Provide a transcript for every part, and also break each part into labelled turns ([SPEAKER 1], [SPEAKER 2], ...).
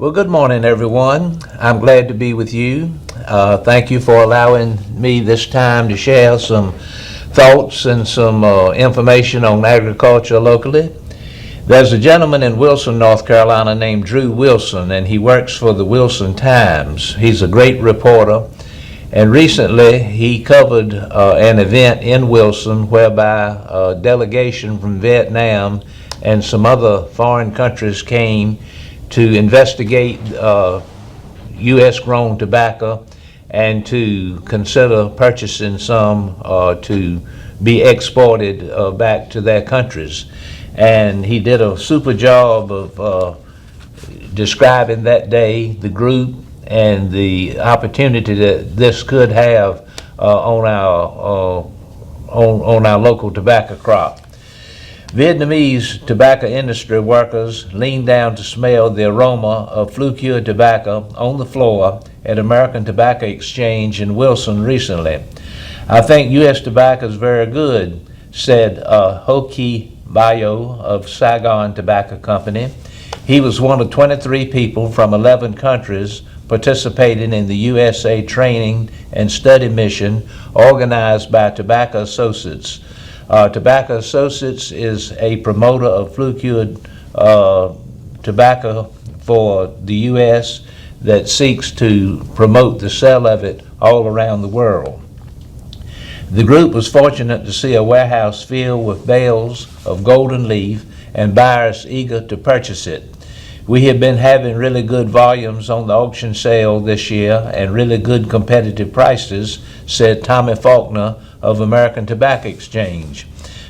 [SPEAKER 1] Well, good morning, everyone. I'm glad to be with you. Thank you for allowing me this time to share some thoughts and some information on agriculture locally. There's a gentleman in Wilson, North Carolina named Drew Wilson, and he works for the Wilson Times. He's a great reporter, and recently he covered an event in Wilson whereby a delegation from Vietnam and some other foreign countries came to investigate U.S. grown tobacco and to consider purchasing some to be exported back to their countries. And he did a super job of describing that day, the group, and the opportunity that this could have on our local tobacco crop. Vietnamese tobacco industry workers leaned down to smell the aroma of flue-cured tobacco on the floor at American Tobacco Exchange in Wilson recently. "I think U.S. tobacco is very good," said Ho Chi Bio of Saigon Tobacco Company. He was one of 23 people from 11 countries participating in the USA Training and Study Mission organized by Tobacco Associates. Tobacco Associates is a promoter of flue-cured tobacco for the U.S. that seeks to promote the sale of it all around the world. The group was fortunate to see a warehouse filled with bales of golden leaf and buyers eager to purchase it. "We have been having really good volumes on the auction sale this year and really good competitive prices," said Tommy Faulkner of American Tobacco Exchange.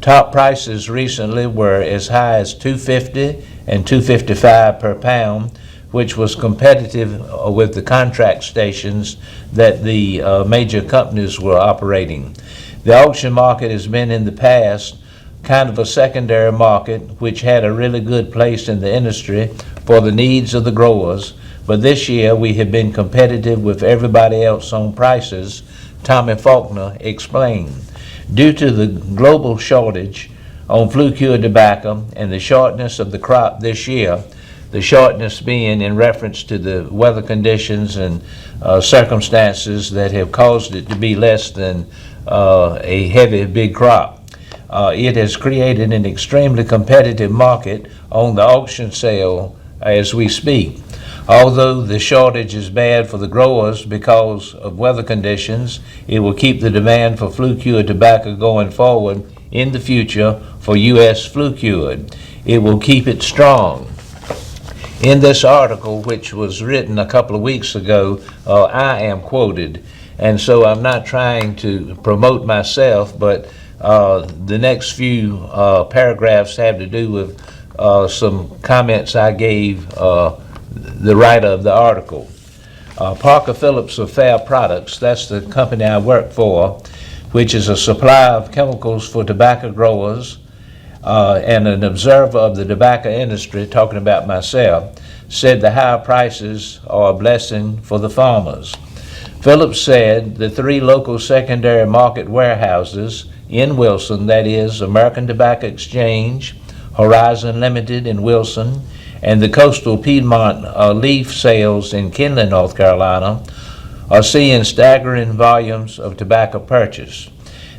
[SPEAKER 1] Top prices recently were as high as $2.50 and $2.55 per pound, which was competitive with the contract stations that the major companies were operating. The auction market has been in the past kind of a secondary market, which had a really good place in the industry for the needs of the growers, but this year we have been competitive with everybody else on prices, Tommy Faulkner explained. Due to the global shortage on flue-cured tobacco and the shortness of the crop this year, the shortness being in reference to the weather conditions and circumstances that have caused it to be less than a heavy big crop. It has created an extremely competitive market on the auction sale as we speak. Although the shortage is bad for the growers because of weather conditions, it will keep the demand for flue-cured tobacco going forward in the future for U.S. flue-cured. It will keep it strong. In this article, which was written a couple of weeks ago, I am quoted, and so I'm not trying to promote myself, but the next few paragraphs have to do with some comments I gave the writer of the article. Parker Phillips of Fair Products, that's the company I work for, which is a supplier of chemicals for tobacco growers, and an observer of the tobacco industry, talking about myself, said the higher prices are a blessing for the farmers. Phillips said the 3 local secondary market warehouses in Wilson, that is American Tobacco Exchange, Horizon Limited in Wilson, and the Coastal Piedmont leaf sales in Kinley, North Carolina, are seeing staggering volumes of tobacco purchase.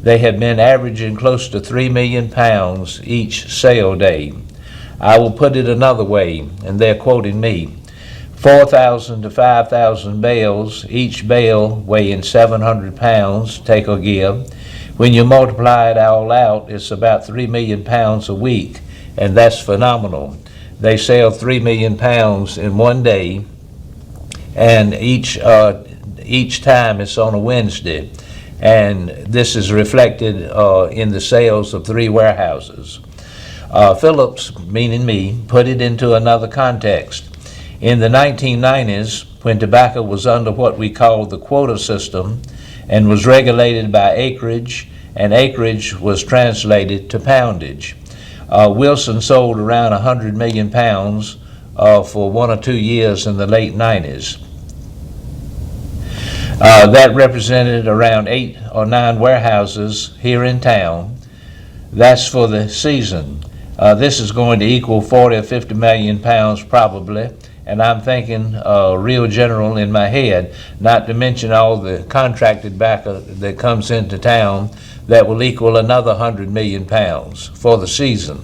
[SPEAKER 1] They have been averaging close to 3 million pounds each sale day. I will put it another way, and they're quoting me, 4,000 to 5,000 bales, each bale weighing 700 pounds, take or give. When you multiply it all out, it's about 3 million pounds a week, and that's phenomenal. They sell 3 million pounds in one day, and each time it's on a Wednesday. And this is reflected in the sales of 3 warehouses. Phillips, meaning me, put it into another context. In the 1990s, when tobacco was under what we call the quota system and was regulated by acreage, and acreage was translated to poundage, Wilson sold around 100 million pounds for 1 or 2 years in the late 90s. That represented around 8 or 9 warehouses here in town. That's for the season. This is going to equal 40 or 50 million pounds probably, and I'm thinking real general in my head, not to mention all the contracted tobacco that comes into town that will equal another 100 million pounds for the season.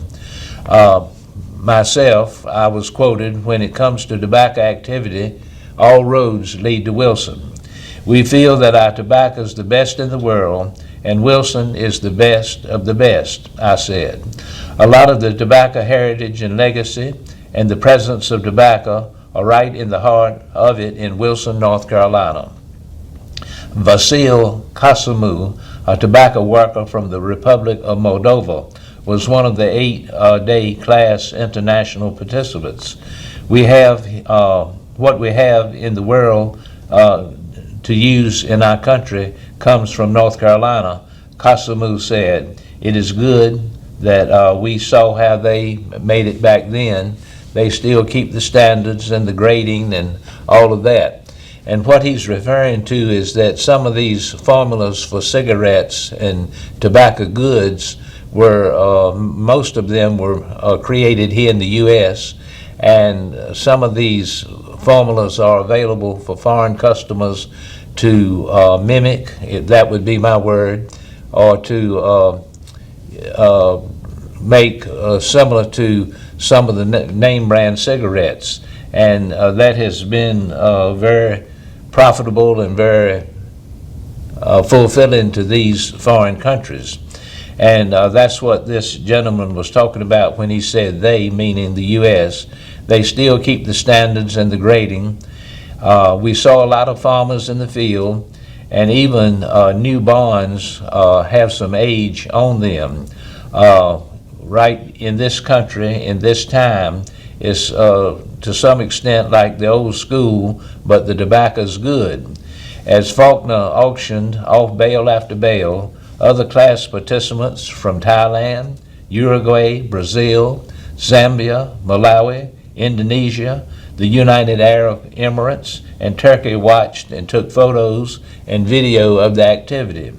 [SPEAKER 1] Myself, I was quoted, when it comes to tobacco activity, all roads lead to Wilson. We feel that our tobacco is the best in the world, and Wilson is the best of the best, I said. A lot of the tobacco heritage and legacy and the presence of tobacco are right in the heart of it in Wilson, North Carolina. Vasil Kasamu, a tobacco worker from the Republic of Moldova, was one of the 8-day class international participants. We have what we have in the world to use in our country comes from North Carolina. Kasamu said, "It is good that we saw how they made it back then. They still keep the standards and the grading and all of that." And what he's referring to is that some of these formulas for cigarettes and tobacco goods were, most of them were created here in the U.S., and some of these formulas are available for foreign customers to mimic, if that would be my word, or to make similar to some of the name brand cigarettes. And that has been very profitable and very fulfilling to these foreign countries. And that's what this gentleman was talking about when he said they, meaning the U.S. They still keep the standards and the grading. We saw a lot of farmers in the field, and even new barns have some age on them. Right in this country, in this time, is to some extent like the old school, but the tobacco's good. As Faulkner auctioned off bale after bale, other class participants from Thailand, Uruguay, Brazil, Zambia, Malawi, Indonesia, the United Arab Emirates, and Turkey watched and took photos and video of the activity.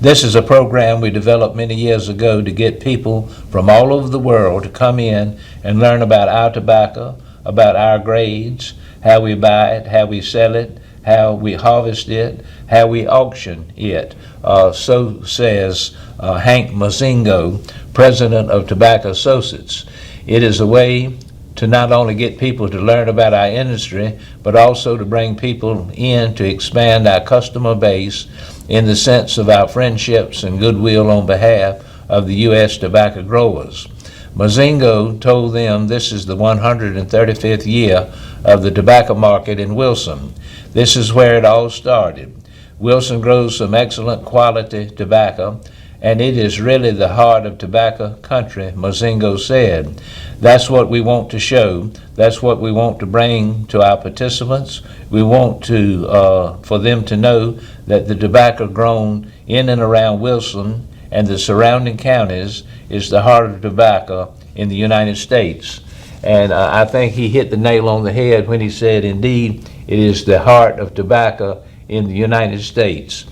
[SPEAKER 1] This is a program we developed many years ago to get people from all over the world to come in and learn about our tobacco, about our grades, how we buy it, how we sell it, how we harvest it, how we auction it. So says Hank Mozingo, president of Tobacco Associates. It is a way to not only get people to learn about our industry, but also to bring people in to expand our customer base in the sense of our friendships and goodwill on behalf of the U.S. tobacco growers. Mozingo told them this is the 135th year of the tobacco market in Wilson. This is where it all started. Wilson grows some excellent quality tobacco, and it is really the heart of tobacco country, Mozingo said. That's what we want to show. That's what we want to bring to our participants. We want to, for them to know that the tobacco grown in and around Wilson and the surrounding counties is the heart of tobacco in the United States. And I think he hit the nail on the head when he said, indeed, it is the heart of tobacco in the United States.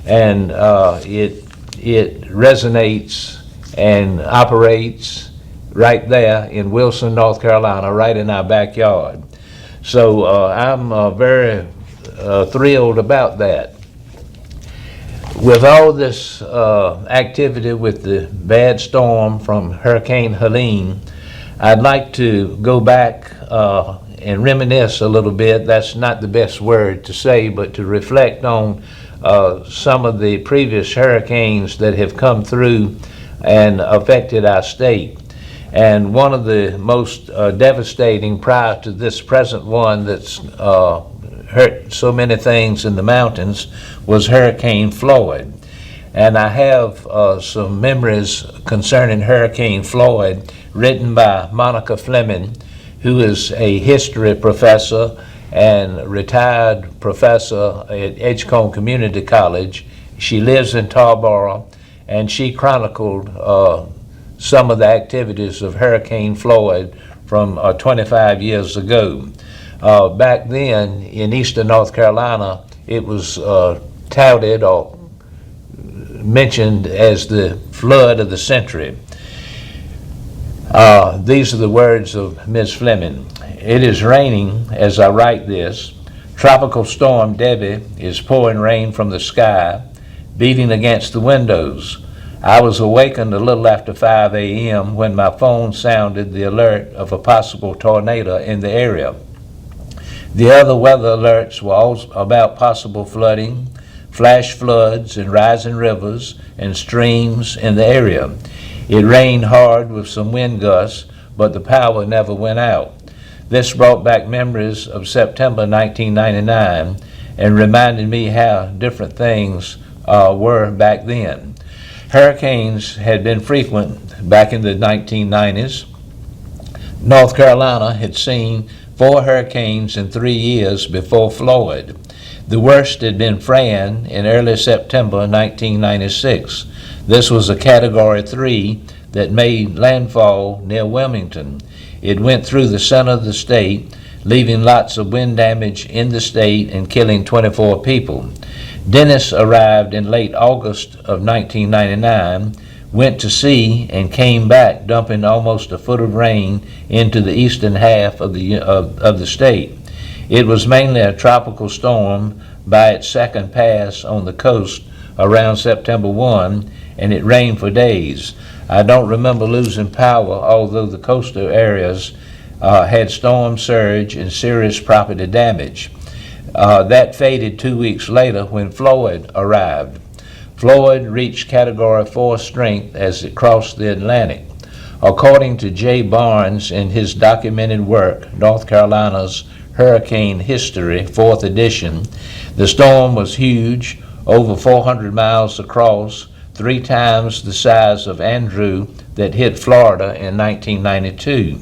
[SPEAKER 1] And it resonates and operates right there in Wilson, North Carolina, right in our backyard. So I'm very thrilled about that. With all this activity with the bad storm from Hurricane Helene, I'd like to go back and reminisce a little bit. That's not the best word to say, but to reflect on some of the previous hurricanes that have come through and affected our state. And one of the most devastating prior to this present one that's hurt so many things in the mountains was Hurricane Floyd. And I have some memories concerning Hurricane Floyd written by Monica Fleming, who is a history professor and retired professor at Edgecombe Community College. She lives in Tarboro, and she chronicled some of the activities of Hurricane Floyd from 25 years ago. Back then in eastern North Carolina, it was touted or mentioned as the flood of the century. These are the words of Ms. Fleming. It is raining as I write this. Tropical storm Debbie is pouring rain from the sky, beating against the windows. I was awakened a little after 5 a.m. when my phone sounded the alert of a possible tornado in the area. The other weather alerts were all about possible flooding, flash floods, and rising rivers and streams in the area. It rained hard with some wind gusts, but the power never went out. This brought back memories of September 1999 and reminded me how different things were back then. Hurricanes had been frequent back in the 1990s. North Carolina had seen 4 hurricanes in 3 years before Floyd. The worst had been Fran in early September 1996. This was a Category 3 that made landfall near Wilmington. It went through the center of the state, leaving lots of wind damage in the state and killing 24 people. Dennis arrived in late August of 1999, went to sea, and came back dumping almost a foot of rain into the eastern half of the state. It was mainly a tropical storm by its second pass on the coast around September 1, and it rained for days. I don't remember losing power, although the coastal areas had storm surge and serious property damage. That faded 2 weeks later when Floyd arrived. Floyd reached Category 4 strength as it crossed the Atlantic. According to Jay Barnes in his documented work, North Carolina's Hurricane History, 4th edition, the storm was huge, over 400 miles across, 3 times the size of Andrew that hit Florida in 1992.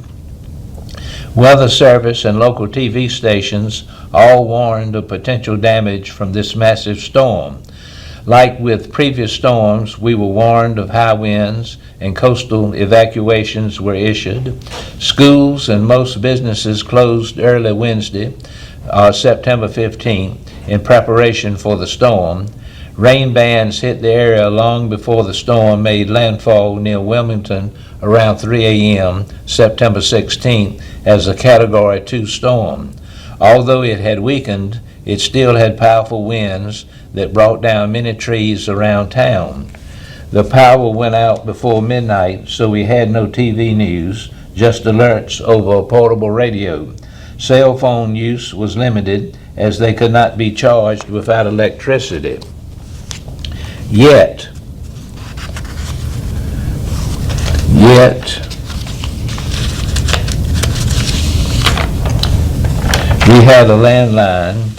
[SPEAKER 1] Weather Service and local TV stations all warned of potential damage from this massive storm. Like with previous storms, we were warned of high winds and coastal evacuations were issued. Schools and most businesses closed early Wednesday, September 15th, in preparation for the storm. Rain bands hit the area long before the storm made landfall near Wilmington around 3 a.m. September 16th as a Category 2 storm. Although it had weakened, it still had powerful winds that brought down many trees around town. The power went out before midnight, so we had no TV news, just alerts over a portable radio. Cell phone use was limited as they could not be charged without electricity. Yet, we had a landline.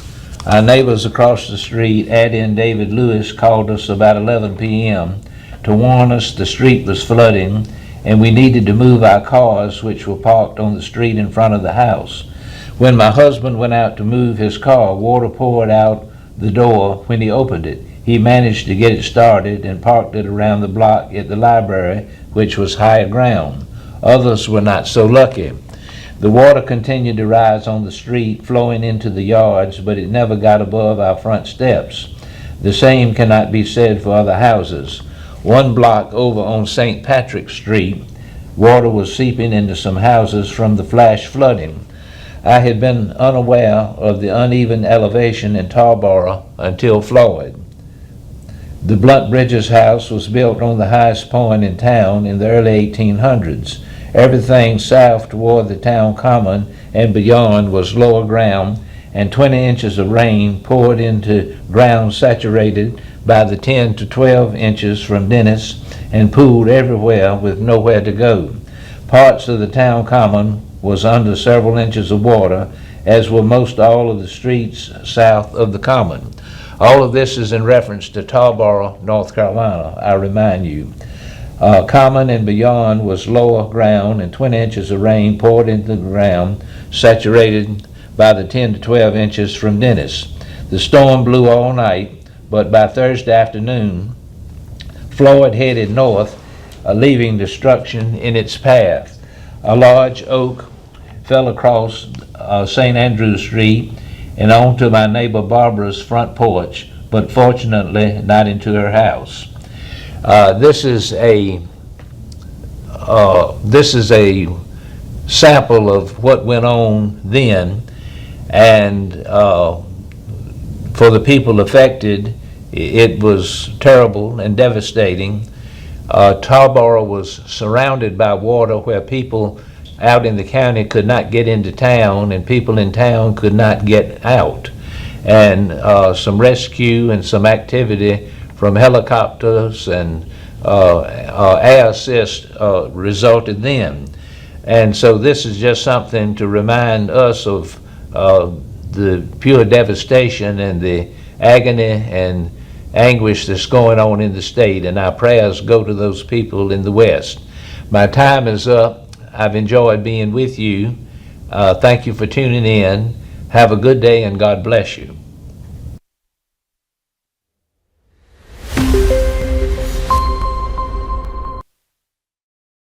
[SPEAKER 1] Our neighbors across the street, Addie and David Lewis, called us about 11 p.m. to warn us the street was flooding and we needed to move our cars, which were parked on the street in front of the house. When my husband went out to move his car, water poured out the door when he opened it. He managed to get it started and parked it around the block at the library, which was higher ground. Others were not so lucky. The water continued to rise on the street, flowing into the yards, but it never got above our front steps. The same cannot be said for other houses. One block over on St. Patrick Street, water was seeping into some houses from the flash flooding. I had been unaware of the uneven elevation in Tarboro until Floyd. The Blunt Bridges house was built on the highest point in town in the early 1800s. Everything south toward the town common and beyond was lower ground, and 20 inches of rain poured into ground saturated by the 10 to 12 inches from Dennis and pooled everywhere with nowhere to go. Parts of the town common was under several inches of water, as were most all of the streets south of the common. All of this is in reference to Tarboro, North Carolina, I remind you. Common and beyond was lower ground, and 20 inches of rain poured into the ground, saturated by the 10 to 12 inches from Dennis. The storm blew all night, but by Thursday afternoon, Floyd headed north, leaving destruction in its path. A large oak fell across St. Andrew Street and onto my neighbor Barbara's front porch, but fortunately not into her house. This is a sample of what went on then. And for the people affected, it was terrible and devastating. Tarboro was surrounded by water where people out in the county could not get into town, and people in town could not get out. And some rescue and some activity from helicopters and air assist resulted then. And so this is just something to remind us of the pure devastation and the agony and anguish that's going on in the state, and our prayers go to those people in the West. My time is up. I've enjoyed being with you. Thank you for tuning in. Have a good day, and God bless you.